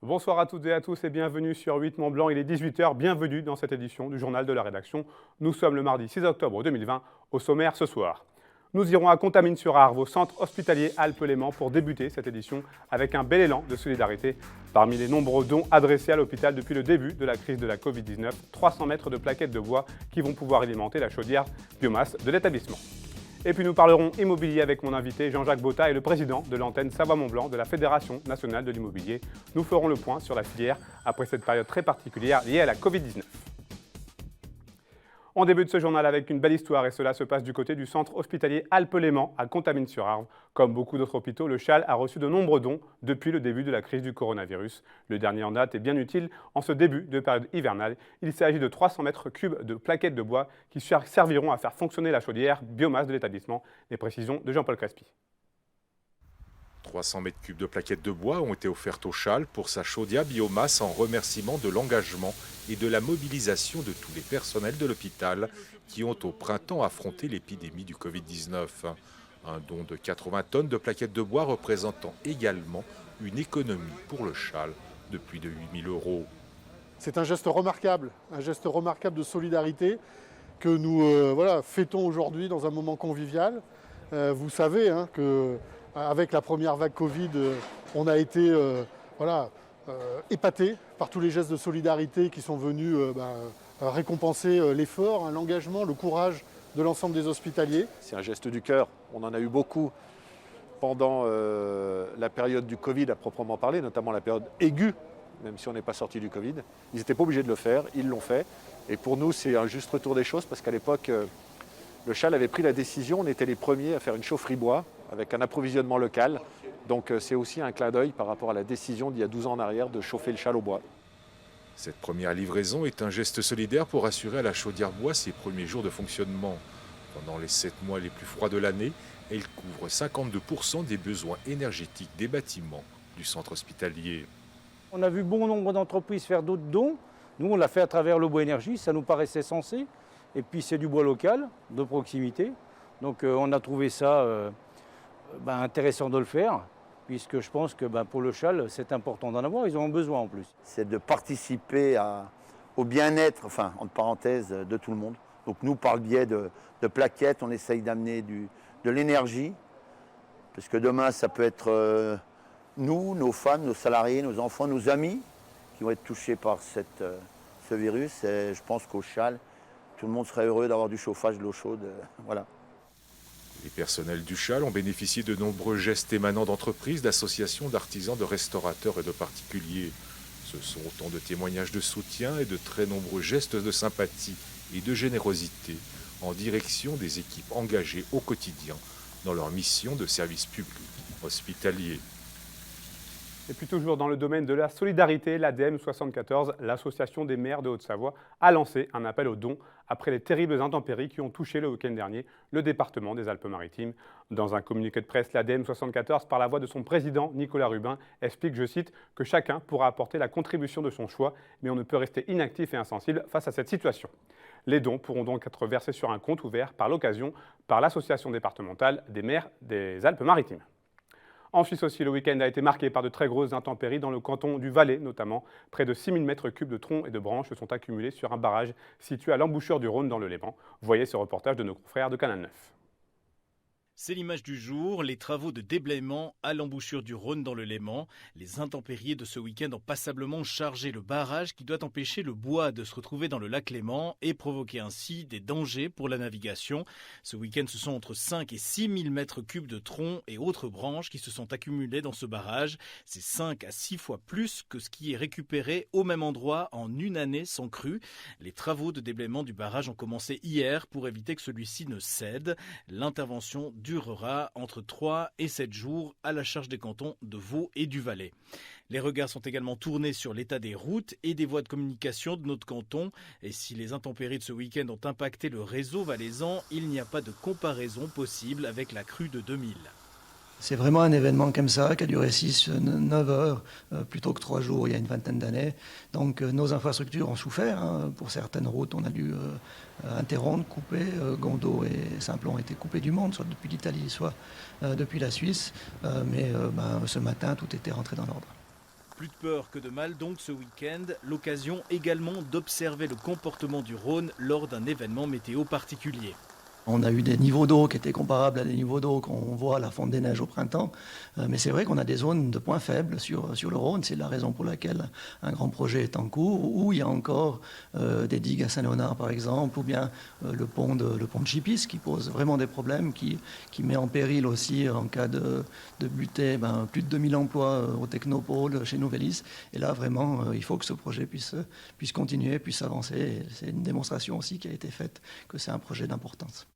Bonsoir à toutes et à tous et bienvenue sur 8 Mont Blanc. Il est 18h, bienvenue dans cette édition du journal de la rédaction. Nous sommes le mardi 6 octobre 2020, au sommaire ce soir. Nous irons à Contamine-sur-Arve, au centre hospitalier Alpes-Léman, pour débuter cette édition avec un bel élan de solidarité. Parmi les nombreux dons adressés à l'hôpital depuis le début de la crise de la Covid-19, 300 mètres de plaquettes de bois qui vont pouvoir alimenter la chaudière biomasse de l'établissement. Et puis nous parlerons immobilier avec mon invité Jean-Jacques Botta et le président de l'antenne Savoie-Mont-Blanc de la Fédération nationale de l'immobilier. Nous ferons le point sur la filière après cette période très particulière liée à la Covid-19. On débute ce journal avec une belle histoire et cela se passe du côté du centre hospitalier Alpes-Léman à Contamine-sur-Arve. Comme beaucoup d'autres hôpitaux, le CHAL a reçu de nombreux dons depuis le début de la crise du coronavirus. Le dernier en date est bien utile en ce début de période hivernale. Il s'agit de 300 mètres cubes de plaquettes de bois qui serviront à faire fonctionner la chaudière biomasse de l'établissement. Les précisions de Jean-Paul Crespi. 300 mètres cubes de plaquettes de bois ont été offertes au CHAL pour sa chaudière biomasse en remerciement de l'engagement et de la mobilisation de tous les personnels de l'hôpital qui ont au printemps affronté l'épidémie du Covid-19. Un don de 80 tonnes de plaquettes de bois représentant également une économie pour le CHAL de plus de 8 000 €. C'est un geste remarquable de solidarité que nous fêtons aujourd'hui dans un moment convivial. Vous savez que avec la première vague Covid, on a été épatés par tous les gestes de solidarité qui sont venus récompenser l'effort, l'engagement, le courage de l'ensemble des hospitaliers. C'est un geste du cœur. On en a eu beaucoup pendant la période du Covid à proprement parler, notamment la période aiguë, même si on n'est pas sorti du Covid. Ils n'étaient pas obligés de le faire, ils l'ont fait. Et pour nous, c'est un juste retour des choses parce qu'à l'époque, le CHAL avait pris la décision, on était les premiers à faire une chaufferie bois avec un approvisionnement local. Donc c'est aussi un clin d'œil par rapport à la décision d'il y a 12 ans en arrière de chauffer le CHAL au bois. Cette première livraison est un geste solidaire pour assurer à la chaudière bois ses premiers jours de fonctionnement. Pendant les 7 mois les plus froids de l'année, elle couvre 52% des besoins énergétiques des bâtiments du centre hospitalier. On a vu bon nombre d'entreprises faire d'autres dons. Nous, on l'a fait à travers le bois énergie, ça nous paraissait sensé. Et puis c'est du bois local, de proximité. Donc on a trouvé ça intéressant de le faire, puisque je pense que pour le CHAL, c'est important d'en avoir, ils en ont besoin en plus. C'est de participer au bien-être, entre parenthèses, de tout le monde. Donc nous, par le biais de plaquettes, on essaye d'amener de l'énergie, parce que demain, ça peut être nous, nos femmes, nos salariés, nos enfants, nos amis, qui vont être touchés par ce virus. Et je pense qu'au CHAL, tout le monde serait heureux d'avoir du chauffage, de l'eau chaude, voilà. Les personnels du CHAL ont bénéficié de nombreux gestes émanant d'entreprises, d'associations, d'artisans, de restaurateurs et de particuliers. Ce sont autant de témoignages de soutien et de très nombreux gestes de sympathie et de générosité en direction des équipes engagées au quotidien dans leur mission de service public hospitalier. Et puis toujours dans le domaine de la solidarité, l'ADEME 74, l'association des maires de Haute-Savoie, a lancé un appel aux dons après les terribles intempéries qui ont touché le week-end dernier le département des Alpes-Maritimes. Dans un communiqué de presse, l'ADEME 74, par la voix de son président Nicolas Rubin, explique, je cite, que chacun pourra apporter la contribution de son choix, mais on ne peut rester inactif et insensible face à cette situation. Les dons pourront donc être versés sur un compte ouvert par l'occasion par l'association départementale des maires des Alpes-Maritimes. En Suisse aussi, le week-end a été marqué par de très grosses intempéries dans le canton du Valais notamment. Près de 6 000 mètres cubes de troncs et de branches se sont accumulés sur un barrage situé à l'embouchure du Rhône dans le Léman. Voyez ce reportage de nos confrères de Canal 9. C'est l'image du jour, les travaux de déblaiement à l'embouchure du Rhône dans le Léman. Les intempéries de ce week-end ont passablement chargé le barrage qui doit empêcher le bois de se retrouver dans le lac Léman et provoquer ainsi des dangers pour la navigation. Ce week-end, ce sont entre 5 et 6 000 mètres cubes de troncs et autres branches qui se sont accumulés dans ce barrage. C'est 5 à 6 fois plus que ce qui est récupéré au même endroit en une année sans crue. Les travaux de déblaiement du barrage ont commencé hier pour éviter que celui-ci ne cède. L'intervention durera entre 3 et 7 jours à la charge des cantons de Vaud et du Valais. Les regards sont également tournés sur l'état des routes et des voies de communication de notre canton. Et si les intempéries de ce week-end ont impacté le réseau valaisan, il n'y a pas de comparaison possible avec la crue de 2000. C'est vraiment un événement comme ça qui a duré 6-9 heures plutôt que 3 jours il y a une vingtaine d'années. Donc nos infrastructures ont souffert. Pour certaines routes, on a dû interrompre, couper. Gondo et Simplon ont été coupés du monde, soit depuis l'Italie, soit depuis la Suisse. Mais ce matin, tout était rentré dans l'ordre. Plus de peur que de mal donc ce week-end, l'occasion également d'observer le comportement du Rhône lors d'un événement météo particulier. On a eu des niveaux d'eau qui étaient comparables à des niveaux d'eau qu'on voit à la fonte des neiges au printemps. Mais c'est vrai qu'on a des zones de points faibles sur le Rhône. C'est la raison pour laquelle un grand projet est en cours, où il y a encore des digues à Saint-Léonard, par exemple, ou bien le pont de Chipis, qui pose vraiment des problèmes, qui met en péril aussi, en cas de butée, plus de 2000 emplois au Technopôle chez Novelis. Et là, vraiment, il faut que ce projet puisse continuer, puisse avancer. Et c'est une démonstration aussi qui a été faite que c'est un projet d'importance.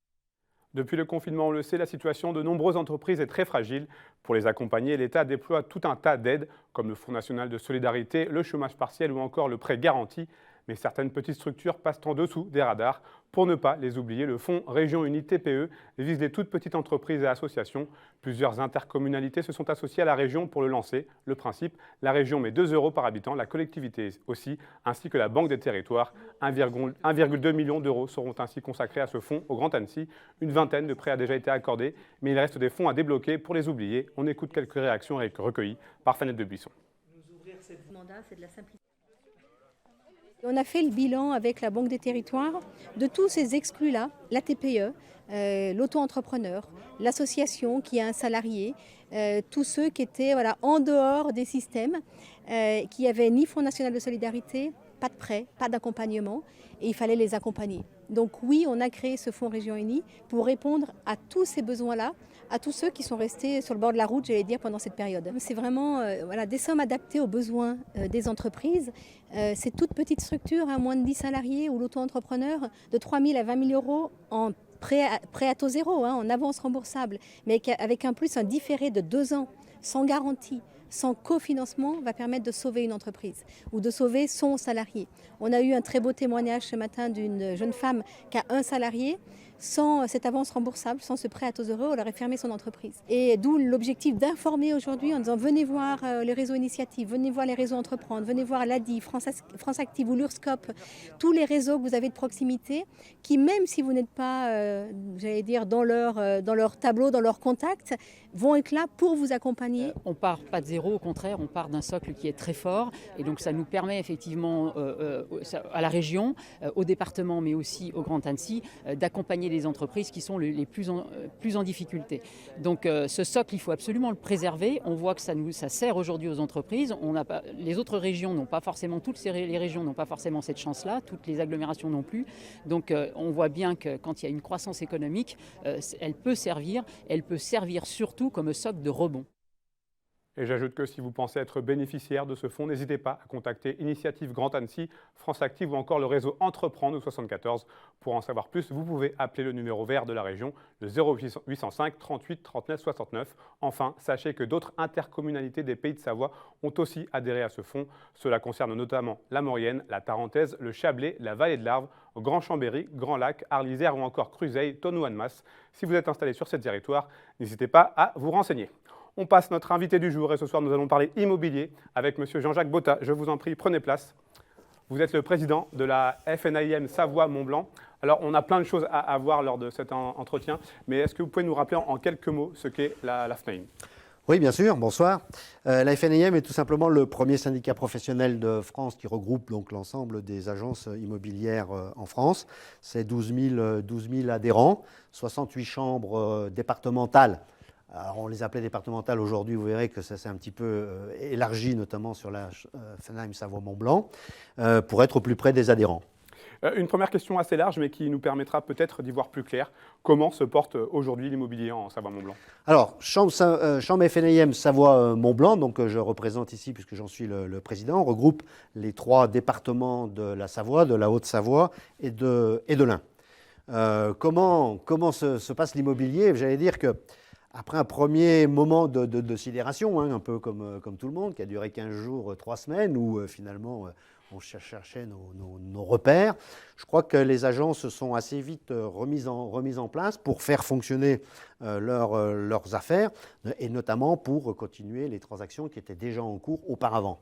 Depuis le confinement, on le sait, la situation de nombreuses entreprises est très fragile. Pour les accompagner, l'État déploie tout un tas d'aides, comme le Fonds national de solidarité, le chômage partiel ou encore le prêt garanti. Mais certaines petites structures passent en dessous des radars. Pour ne pas les oublier, le Fonds Région Unie TPE vise les toutes petites entreprises et associations. Plusieurs intercommunalités se sont associées à la région pour le lancer. Le principe, la région met 2 € par habitant, la collectivité aussi, ainsi que la Banque des territoires. 1,2 million d'euros seront ainsi consacrés à ce fonds au Grand Annecy. Une vingtaine de prêts a déjà été accordés, mais il reste des fonds à débloquer pour les oublier. On écoute quelques réactions recueillies par Fanette de Buisson. Le mandat, c'est de la simplicité. On a fait le bilan avec la Banque des territoires de tous ces exclus-là, la TPE, l'auto-entrepreneur, l'association qui a un salarié, tous ceux qui étaient en dehors des systèmes, qui n'avaient ni Fonds national de solidarité, pas de prêt, pas d'accompagnement, et il fallait les accompagner. Donc oui, on a créé ce Fonds Région Unie pour répondre à tous ces besoins-là, à tous ceux qui sont restés sur le bord de la route, j'allais dire, pendant cette période. C'est vraiment des sommes adaptées aux besoins des entreprises. Ces toutes petites structures, moins de 10 salariés ou l'auto-entrepreneur, de 3 000 à 20 000 € en prêt à taux zéro, en avance remboursable, mais avec un différé de 2 ans, sans garantie, sans cofinancement, va permettre de sauver une entreprise ou de sauver son salarié. On a eu un très beau témoignage ce matin d'une jeune femme qui a un salarié. Sans cette avance remboursable, sans ce prêt à taux zéro, elle aurait fermé son entreprise. Et d'où l'objectif d'informer aujourd'hui en disant venez voir les réseaux initiatives, venez voir les réseaux entreprendre, venez voir l'ADI, France Active ou l'URSCOP, tous les réseaux que vous avez de proximité, qui même si vous n'êtes pas, j'allais dire, dans leur tableau, dans leur contact, vont être là pour vous accompagner. On part pas de zéro, au contraire, on part d'un socle qui est très fort. Et donc ça nous permet effectivement à la région, au département, mais aussi au Grand Annecy, d'accompagner les entreprises qui sont les plus en difficulté. Donc ce socle, il faut absolument le préserver. On voit que ça sert aujourd'hui aux entreprises. Les autres régions n'ont pas forcément, les régions n'ont pas forcément cette chance-là, toutes les agglomérations non plus. Donc on voit bien que quand il y a une croissance économique, elle peut servir surtout comme socle de rebond. Et j'ajoute que si vous pensez être bénéficiaire de ce fonds, n'hésitez pas à contacter Initiative Grand Annecy, France Active ou encore le réseau Entreprendre 74. Pour en savoir plus, vous pouvez appeler le numéro vert de la région, le 0805 38 39 69. Enfin, sachez que d'autres intercommunalités des Pays de Savoie ont aussi adhéré à ce fonds. Cela concerne notamment la Maurienne, la Tarentaise, le Chablais, la Vallée de l'Arve, Grand Chambéry, Grand Lac, Arlisère ou encore Cruzeil, Tonneau-Annemasse. Si vous êtes installé sur ces territoires, n'hésitez pas à vous renseigner. On passe notre invité du jour et ce soir nous allons parler immobilier avec M. Jean-Jacques Botta. Je vous en prie, prenez place. Vous êtes le président de la FNAIM Savoie-Mont-Blanc. Alors on a plein de choses à voir lors de cet entretien, mais est-ce que vous pouvez nous rappeler en quelques mots ce qu'est la FNAIM ? Oui, bien sûr, bonsoir. La FNAIM est tout simplement le premier syndicat professionnel de France qui regroupe donc l'ensemble des agences immobilières en France. C'est 12 000 adhérents, 68 chambres départementales. Alors on les appelait départementales, aujourd'hui vous verrez que ça s'est un petit peu élargi, notamment sur la FNAIM Savoie-Mont-Blanc, pour être au plus près des adhérents. Une première question assez large, mais qui nous permettra peut-être d'y voir plus clair. Comment se porte aujourd'hui l'immobilier en Savoie-Mont-Blanc ? Alors, chambre FNAIM Savoie-Mont-Blanc, donc je représente ici, puisque j'en suis le président, regroupe les 3 départements de la Savoie, de la Haute-Savoie et de l'Ain. Comment se passe l'immobilier ? J'allais dire que après un premier moment de sidération, un peu comme tout le monde, qui a duré 15 jours, 3 semaines, où finalement on cherchait nos repères, je crois que les agences se sont assez vite remises en place pour faire fonctionner leurs affaires, et notamment pour continuer les transactions qui étaient déjà en cours auparavant.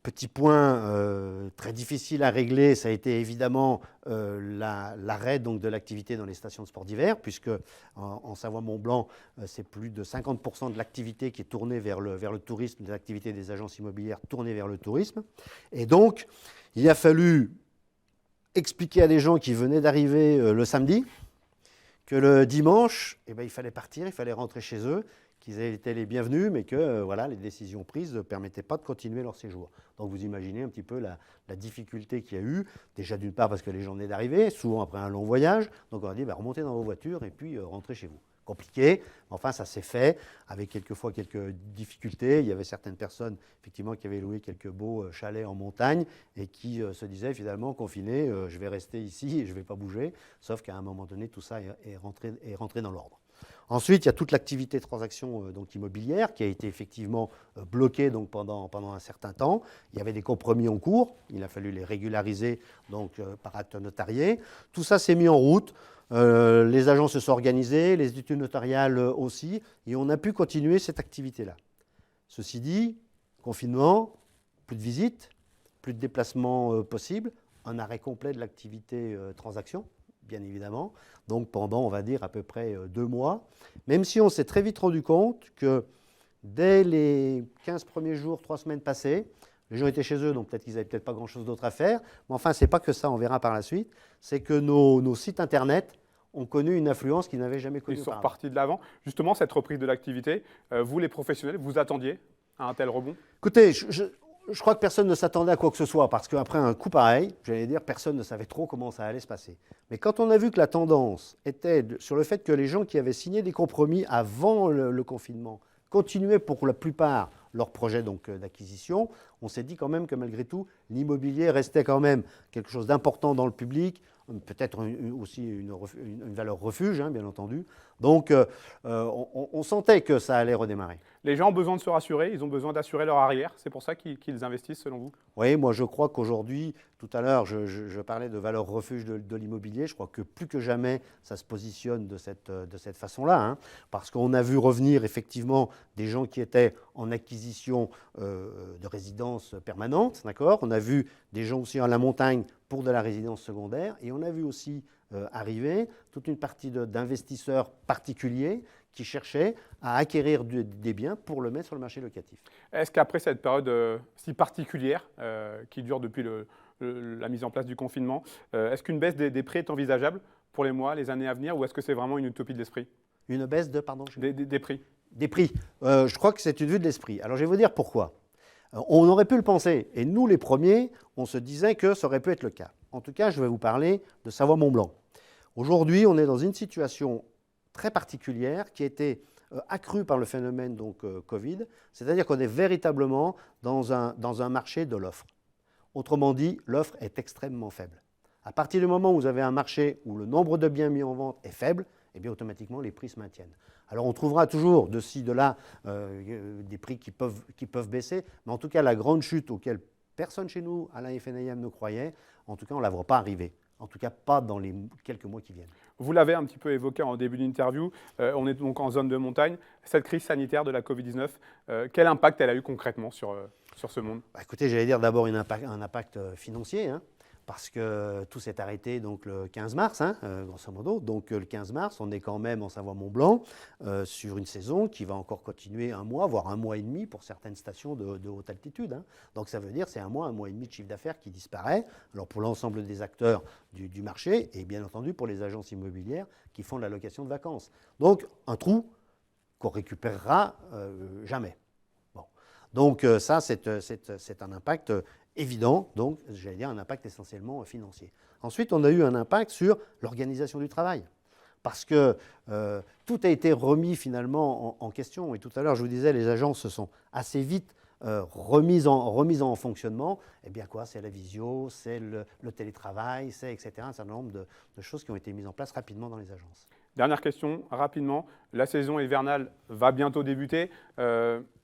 Petit point très difficile à régler, ça a été évidemment l'arrêt donc de l'activité dans les stations de sport d'hiver, puisque en Savoie-Mont-Blanc, c'est plus de 50% de l'activité qui est tournée vers le tourisme, des activités des agences immobilières tournées vers le tourisme. Et donc, il a fallu expliquer à des gens qui venaient d'arriver le samedi que le dimanche, eh ben, il fallait partir, il fallait rentrer chez eux, qu'ils étaient les bienvenus, mais que voilà, les décisions prises ne permettaient pas de continuer leur séjour. Donc vous imaginez un petit peu la difficulté qu'il y a eu, déjà d'une part parce que les gens venaient d'arriver, souvent après un long voyage, donc on a dit remontez dans vos voitures et puis rentrez chez vous. Compliqué, mais enfin ça s'est fait, avec quelquefois quelques difficultés. Il y avait certaines personnes effectivement qui avaient loué quelques beaux chalets en montagne et qui se disaient finalement confinés, je vais rester ici et je ne vais pas bouger, sauf qu'à un moment donné tout ça est rentré dans l'ordre. Ensuite, il y a toute l'activité de transaction donc immobilière qui a été effectivement bloquée donc pendant un certain temps. Il y avait des compromis en cours, il a fallu les régulariser donc, par acte notarié. Tout ça s'est mis en route. Les agents se sont organisés, les études notariales aussi, et on a pu continuer cette activité-là. Ceci dit, confinement, plus de visites, plus de déplacements possibles, un arrêt complet de l'activité transaction, bien évidemment, donc pendant, on va dire, à peu près 2 mois, même si on s'est très vite rendu compte que dès les 15 premiers jours, 3 semaines passées, les gens étaient chez eux, donc peut-être qu'ils n'avaient peut-être pas grand-chose d'autre à faire, mais enfin, ce n'est pas que ça, on verra par la suite, c'est que nos sites Internet ont connu une affluence qu'ils n'avaient jamais connue. Ils sont repartis de l'avant. Justement, cette reprise de l'activité, vous les professionnels, vous attendiez à un tel rebond? Écoutez, je crois que personne ne s'attendait à quoi que ce soit, parce qu'après un coup pareil, j'allais dire, personne ne savait trop comment ça allait se passer. Mais quand on a vu que la tendance était sur le fait que les gens qui avaient signé des compromis avant le confinement continuaient pour la plupart leur projet d'acquisition, on s'est dit quand même que malgré tout, l'immobilier restait quand même quelque chose d'important dans le public, peut-être aussi une valeur refuge, hein, bien entendu. Donc, on sentait que ça allait redémarrer. Les gens ont besoin de se rassurer, ils ont besoin d'assurer leur arrière. C'est pour ça qu'ils investissent, selon vous? Oui, moi je crois qu'aujourd'hui, tout à l'heure, je parlais de valeur refuge de l'immobilier. Je crois que plus que jamais, ça se positionne de cette façon-là, hein, parce qu'on a vu revenir effectivement des gens qui étaient en acquisition de résidence permanente, d'accord. On a vu des gens aussi à la montagne pour de la résidence secondaire, et on a vu aussi arriver toute une partie d'investisseurs particuliers qui cherchaient à acquérir des biens pour le mettre sur le marché locatif. Est-ce qu'après cette période si particulière qui dure depuis la mise en place du confinement, est-ce qu'une baisse des prix est envisageable pour les mois, les années à venir, ou est-ce que c'est vraiment une utopie de l'esprit? Une baisse de, pardon des prix. Des prix. Je crois que c'est une vue de l'esprit. Alors je vais vous dire pourquoi. On aurait pu le penser, et nous les premiers, on se disait que ça aurait pu être le cas. En tout cas, je vais vous parler de Savoie-Mont-Blanc. Aujourd'hui, on est dans une situation très particulière qui a été accrue par le phénomène Covid, c'est-à-dire qu'on est véritablement dans un marché de l'offre. Autrement dit, l'offre est extrêmement faible. À partir du moment où vous avez un marché où le nombre de biens mis en vente est faible, eh bien automatiquement les prix se maintiennent. Alors on trouvera toujours de ci, de là des prix qui peuvent baisser, mais en tout cas la grande chute auquel personne chez nous, à la FNIM, ne croyait, en tout cas on ne la voit pas arriver. En tout cas, pas dans les quelques mois qui viennent. Vous l'avez un petit peu évoqué en début d'interview, on est donc en zone de montagne. Cette crise sanitaire de la Covid-19, quel impact elle a eu concrètement sur ce monde? Écoutez, j'allais dire d'abord un impact financier, hein, parce que tout s'est arrêté donc, le 15 mars, hein, grosso modo. Donc le 15 mars, on est quand même en Savoie-Mont-Blanc sur une saison qui va encore continuer 1 mois, voire 1 mois et demi pour certaines stations de haute altitude. Hein. Donc ça veut dire c'est 1 mois et demi de chiffre d'affaires qui disparaît. Alors pour l'ensemble des acteurs du marché et bien entendu pour les agences immobilières qui font de la location de vacances. Donc un trou qu'on récupérera jamais. Bon. Donc ça, c'est un impact évident, donc j'allais dire un impact essentiellement financier. Ensuite, on a eu un impact sur l'organisation du travail, parce que tout a été remis finalement en question. Et tout à l'heure, je vous disais, les agences se sont assez vite remises en fonctionnement. Eh bien quoi, c'est la visio, c'est le télétravail, c'est etc. Un certain nombre de choses qui ont été mises en place rapidement dans les agences. Dernière question, rapidement. La saison hivernale va bientôt débuter.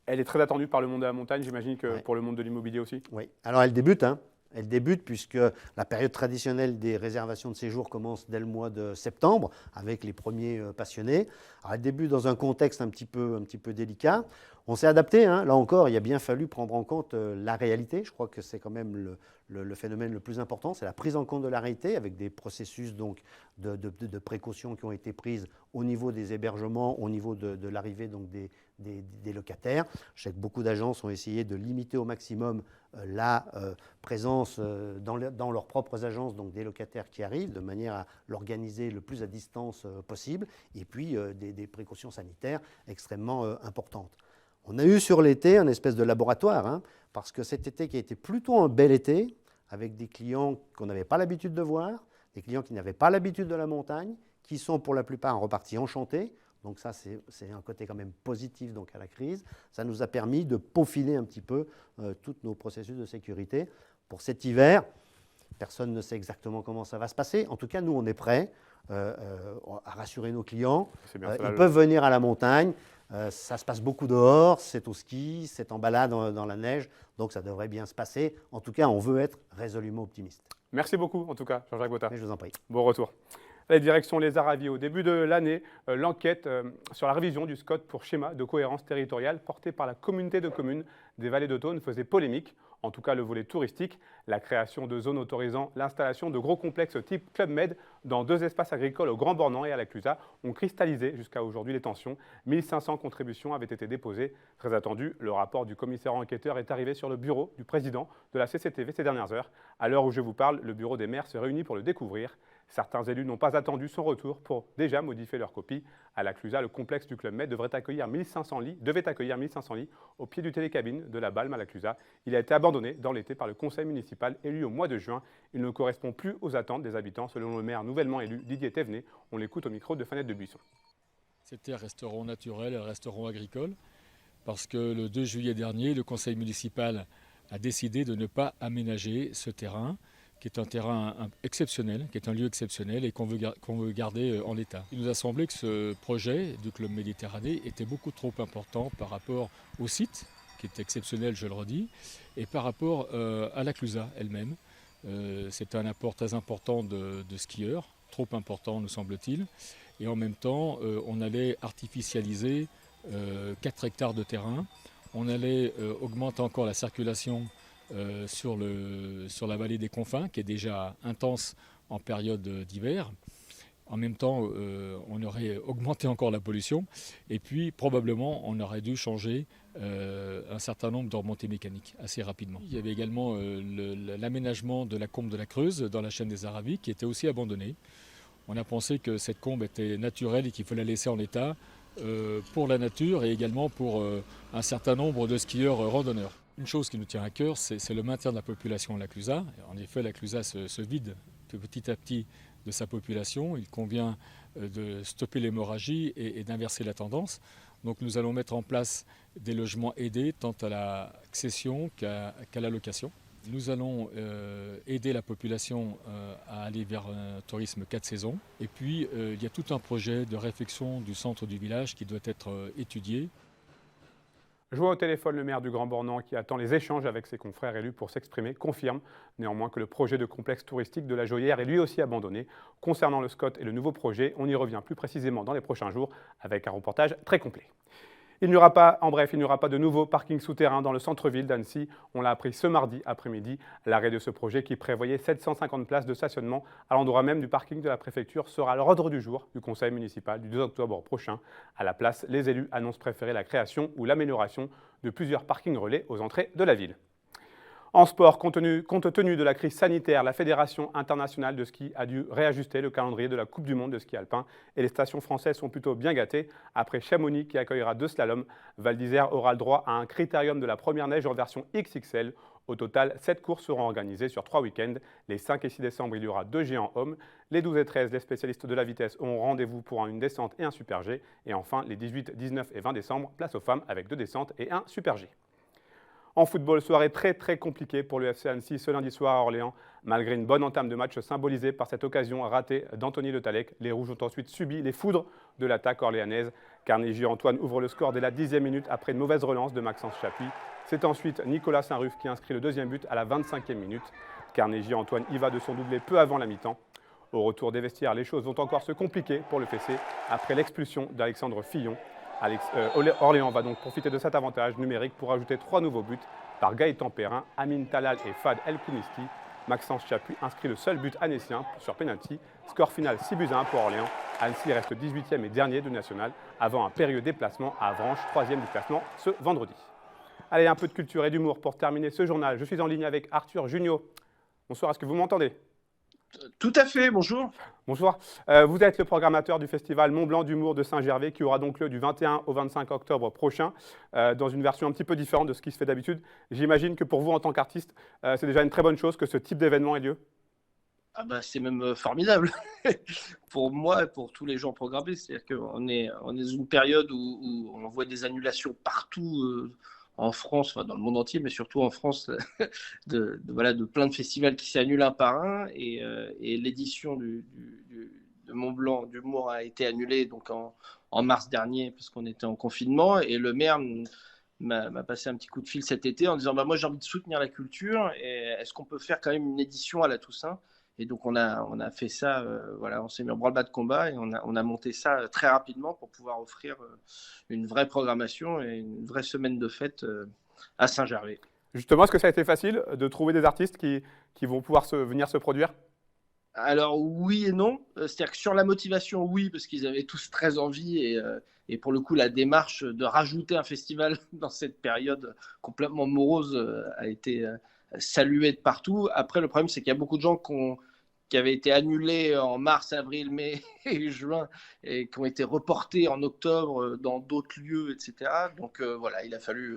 Elle est très attendue par le monde de la montagne, j'imagine que pour le monde de l'immobilier aussi. Oui, alors elle débute, hein. Elle débute puisque la période traditionnelle des réservations de séjour commence dès le mois de septembre avec les premiers passionnés. Alors elle débute dans un contexte un petit peu délicat. On s'est adapté, hein. Là encore, il a bien fallu prendre en compte la réalité. Je crois que c'est quand même le phénomène le plus important, c'est la prise en compte de la réalité avec des processus donc, de précautions qui ont été prises au niveau des hébergements, au niveau de l'arrivée donc, des locataires. Je sais que beaucoup d'agences ont essayé de limiter au maximum la présence dans leurs propres agences donc des locataires qui arrivent, de manière à l'organiser le plus à distance possible, et puis des précautions sanitaires extrêmement importantes. On a eu sur l'été un espèce de laboratoire, hein, parce que cet été qui a été plutôt un bel été, avec des clients qu'on n'avait pas l'habitude de voir, des clients qui n'avaient pas l'habitude de la montagne, qui sont pour la plupart repartis enchantés. Donc ça, c'est un côté quand même positif donc, à la crise. Ça nous a permis de peaufiner un petit peu tous nos processus de sécurité. Pour cet hiver, personne ne sait exactement comment ça va se passer. En tout cas, nous, on est prêts à rassurer nos clients. Ils peuvent venir à la montagne. Ça se passe beaucoup dehors, c'est au ski, c'est en balade dans la neige, donc ça devrait bien se passer. En tout cas, on veut être résolument optimiste. Merci beaucoup, en tout cas, Jean-Jacques Botta. Je vous en prie. Bon retour. La direction Les Aravis. Au début de l'année, l'enquête sur la révision du SCOT pour schéma de cohérence territoriale portée par la communauté de communes des Vallées d'Autone faisait polémique. En tout cas, le volet touristique, la création de zones autorisant l'installation de gros complexes type Club Med dans 2 espaces agricoles au Grand Bornand et à la Clusaz ont cristallisé jusqu'à aujourd'hui les tensions. 1500 contributions avaient été déposées. Très attendu, le rapport du commissaire enquêteur est arrivé sur le bureau du président de la CCTV ces dernières heures. À l'heure où je vous parle, le bureau des maires se réunit pour le découvrir. Certains élus n'ont pas attendu son retour pour déjà modifier leur copie. À la Clusaz, le complexe du Club Med devait accueillir 1500 lits au pied du télécabine de la Balme à la Clusaz. Il a été abandonné dans l'été par le conseil municipal élu au mois de juin. Il ne correspond plus aux attentes des habitants, selon le maire nouvellement élu Didier Thévenet. On l'écoute au micro de Fanette de Buisson. C'était restaurant naturel et restaurant agricole parce que le 2 juillet dernier, le conseil municipal a décidé de ne pas aménager ce terrain qui est un terrain exceptionnel, qui est un lieu exceptionnel et qu'on veut garder en l'état. Il nous a semblé que ce projet du Club Méditerranée était beaucoup trop important par rapport au site, qui est exceptionnel, je le redis, et par rapport à la Clusaz elle-même. C'est un apport très important de skieurs, trop important nous semble-t-il, et en même temps, on allait artificialiser 4 hectares de terrain, on allait augmenter encore la circulation sur la vallée des Confins, qui est déjà intense en période d'hiver. En même temps, on aurait augmenté encore la pollution. Et puis, probablement, on aurait dû changer un certain nombre de remontées mécaniques assez rapidement. Il y avait également l'aménagement de la combe de la Creuse dans la chaîne des Aravis, qui était aussi abandonnée. On a pensé que cette combe était naturelle et qu'il fallait la laisser en état pour la nature et également pour un certain nombre de skieurs randonneurs. Une chose qui nous tient à cœur, c'est le maintien de la population à la Clusaz. En effet, la Clusaz se vide petit à petit de sa population. Il convient de stopper l'hémorragie et d'inverser la tendance. Donc nous allons mettre en place des logements aidés tant à la cession qu'à la location. Nous allons aider la population à aller vers un tourisme 4 saisons. Et puis il y a tout un projet de réfection du centre du village qui doit être étudié. Je vois au téléphone le maire du Grand Bornand qui attend les échanges avec ses confrères élus pour s'exprimer, confirme néanmoins que le projet de complexe touristique de la Joyère est lui aussi abandonné. Concernant le SCOT et le nouveau projet, on y revient plus précisément dans les prochains jours avec un reportage très complet. Il n'y aura pas de nouveau parking souterrain dans le centre-ville d'Annecy. On l'a appris ce mardi après-midi. L'arrêt de ce projet qui prévoyait 750 places de stationnement à l'endroit même du parking de la préfecture sera à l'ordre du jour du conseil municipal du 2 octobre prochain. À la place, les élus annoncent préférer la création ou l'amélioration de plusieurs parkings relais aux entrées de la ville. En sport, compte tenu de la crise sanitaire, la Fédération internationale de ski a dû réajuster le calendrier de la Coupe du monde de ski alpin et les stations françaises sont plutôt bien gâtées. Après Chamonix qui accueillera 2 slaloms, Val d'Isère aura le droit à un critérium de la première neige en version XXL. Au total, 7 courses seront organisées sur 3 week-ends. Les 5 et 6 décembre, il y aura 2 géants hommes. Les 12 et 13, les spécialistes de la vitesse auront rendez-vous pour une descente et un super G. Et enfin, les 18, 19 et 20 décembre, place aux femmes avec 2 descentes et un super G. En football, soirée très compliquée pour le FC Annecy ce lundi soir à Orléans. Malgré une bonne entame de match symbolisée par cette occasion ratée d'Anthony Le Tallec, les Rouges ont ensuite subi les foudres de l'attaque orléanaise. Carnegie Antoine ouvre le score dès la 10e minute après une mauvaise relance de Maxence Chapuis. C'est ensuite Nicolas Saint-Ruf qui inscrit le 2e but à la 25e minute. Carnegie Antoine y va de son doublé peu avant la mi-temps. Au retour des vestiaires, les choses vont encore se compliquer pour le FC après l'expulsion d'Alexandre Fillon. Orléans va donc profiter de cet avantage numérique pour ajouter 3 nouveaux buts par Gaëtan Perrin, Amin Talal et Fad El Koumisti. Maxence Chapuis inscrit le seul but annécien sur penalty. Score final 6-1 pour Orléans. Annecy reste 18e et dernier de national avant un périlleux déplacement à Avranches, 3e du classement ce vendredi. Allez, un peu de culture et d'humour pour terminer ce journal. Je suis en ligne avec Arthur Junio. Bonsoir, est-ce que vous m'entendez ? Tout à fait, bonjour. Bonsoir. Vous êtes le programmateur du festival Mont Blanc d'humour de Saint-Gervais qui aura donc lieu du 21 au 25 octobre prochain dans une version un petit peu différente de ce qui se fait d'habitude. J'imagine que pour vous en tant qu'artiste, c'est déjà une très bonne chose que ce type d'événement ait lieu. Ah bah, c'est même formidable pour moi et pour tous les gens programmés. C'est-à-dire qu'on est dans une période où on voit des annulations partout en France, enfin dans le monde entier, mais surtout en France, de plein de festivals qui s'annulent un par un. Et l'édition de Mont Blanc d'humour a été annulée donc en mars dernier parce qu'on était en confinement. Et le maire m'a passé un petit coup de fil cet été en disant moi j'ai envie de soutenir la culture et est-ce qu'on peut faire quand même une édition à la Toussaint. Et donc on a fait ça, on s'est mis en branle-bas de combat et on a monté ça très rapidement pour pouvoir offrir une vraie programmation et une vraie semaine de fête à Saint-Gervais. Justement, est-ce que ça a été facile de trouver des artistes qui vont pouvoir venir se produire ? Alors oui et non, c'est-à-dire que sur la motivation, oui, parce qu'ils avaient tous très envie et pour le coup la démarche de rajouter un festival dans cette période complètement morose a été saluée de partout. Après le problème c'est qu'il y a beaucoup de gens qui avaient été annulés en mars, avril, mai et juin et qui ont été reportés en octobre dans d'autres lieux, etc. Donc voilà, il a fallu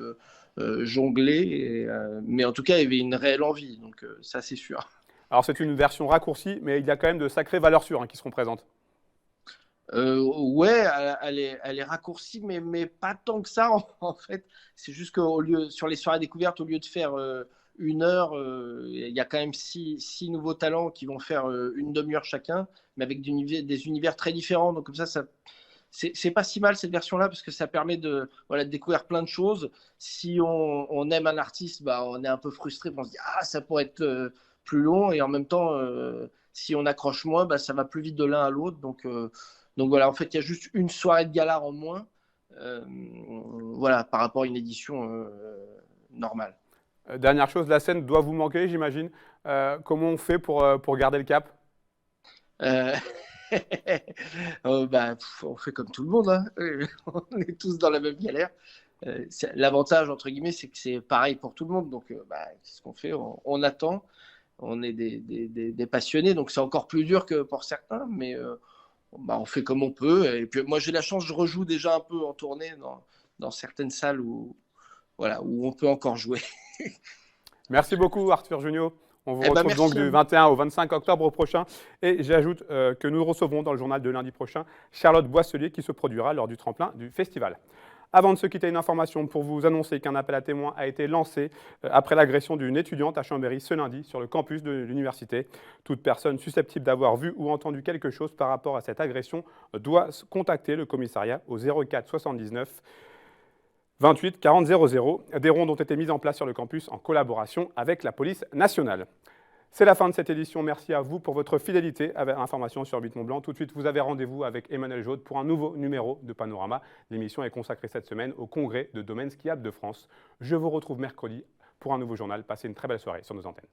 jongler, mais en tout cas il y avait une réelle envie, donc ça c'est sûr. Alors c'est une version raccourcie, mais il y a quand même de sacrées valeurs sûres qui seront présentes. Ouais, elle est raccourcie, mais pas tant que ça en fait. C'est juste que sur les soirées découvertes, au lieu de faire 1 heure, il y a quand même 6 nouveaux talents qui vont faire une demi-heure chacun, mais avec des univers très différents. Donc comme ça c'est pas si mal cette version-là parce que ça permet de découvrir plein de choses. Si on aime un artiste, on est un peu frustré, on se dit ça pourrait être plus long, et en même temps si on accroche moins, ça va plus vite de l'un à l'autre. Donc voilà, en fait il y a juste une soirée de gala en moins par rapport à une édition normale. Dernière chose, la scène doit vous manquer, j'imagine. Comment on fait pour garder le cap ? On fait comme tout le monde, hein. On est tous dans la même galère. L'avantage entre guillemets c'est que c'est pareil pour tout le monde, donc qu'est-ce qu'on fait ? On attend. On est des passionnés, donc c'est encore plus dur que pour certains, mais on fait comme on peut. Et puis moi j'ai la chance, je rejoue déjà un peu en tournée dans certaines salles où on peut encore jouer. Merci beaucoup Arthur Junio. On vous retrouve donc du 21 au 25 octobre prochain. Et j'ajoute que nous recevrons dans le journal de lundi prochain Charlotte Boisselier qui se produira lors du tremplin du festival. Avant de se quitter, une information pour vous annoncer qu'un appel à témoins a été lancé après l'agression d'une étudiante à Chambéry ce lundi sur le campus de l'université. Toute personne susceptible d'avoir vu ou entendu quelque chose par rapport à cette agression doit contacter le commissariat au 04 79 28 40 00. Des rondes ont été mises en place sur le campus en collaboration avec la police nationale. C'est la fin de cette édition. Merci à vous pour votre fidélité avec l'information sur 8 Mont Blanc. Tout de suite, vous avez rendez-vous avec Emmanuel Jaude pour un nouveau numéro de Panorama. L'émission est consacrée cette semaine au congrès de domaine skiable de France. Je vous retrouve mercredi pour un nouveau journal. Passez une très belle soirée sur nos antennes.